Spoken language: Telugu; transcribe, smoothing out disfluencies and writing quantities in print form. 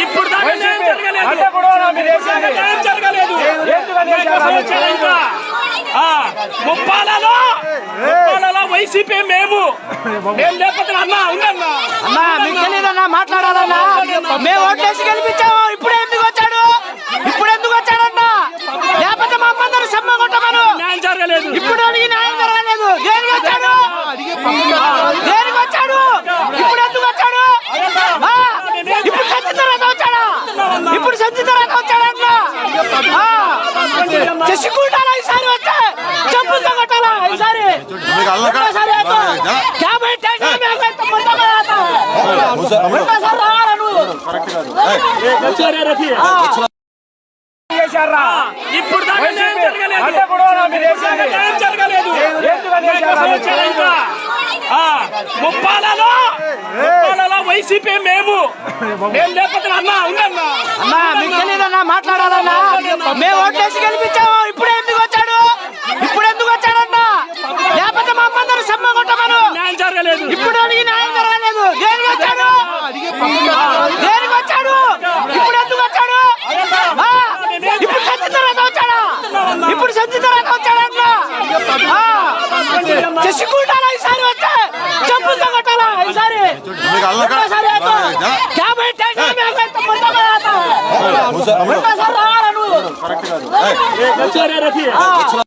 ఇప్పుడు ముప్పాలలో వైసీపీ మేము లేకపోతే అన్నా ఉండన్నా అన్నా మీకు తెలియదన్నా మాట్లాడాలన్నా మేము ఓట్లేసి గెలిపించాము. ఇప్పుడు ఎందుకు వచ్చాడు లేకపోతే మా అమ్మందరూ సమ్మ కొట్టమను. న్యాయం జరగలేదు. ఇప్పుడు అడిగి న్యాయం జరగలేదు. దేనికి వచ్చాడు ఇప్పుడు ఎందుకు వచ్చాడు? ఇప్పుడు సంచి తర్వాత వచ్చాడన్నా. చేసుకుంటారా ఈసారి వస్తే చెప్పులతో కొట్టాలా ఈసారి ఇప్పుడు ముప్పాలలో వైసీపీ మేము లేకపోతే అన్నా ఉండన్నా అన్నా మీకు తెలియదన్నా మాట్లాడాలన్నా మేము ఓట్లేసి గెలిపించాము. ఇప్పుడు ఎందుకు వచ్చాడన్నా లేకపోతే మా అమ్మందరూ సమ్మ కొట్టమను. న్యాయం జరగలేదు. ఇప్పుడు అడిగి న్యాయం జరగలేదు. దేనికి వచ్చాడు ఇప్పుడు ఎందుకు వచ్చాడు? ఇప్పుడు సంచి తర్వాత వచ్చాడన్నా. చేసుకుంటారా ఈసారి వస్తే చెప్పులతో కొట్టాలా ఈసారి ఇప్పుడు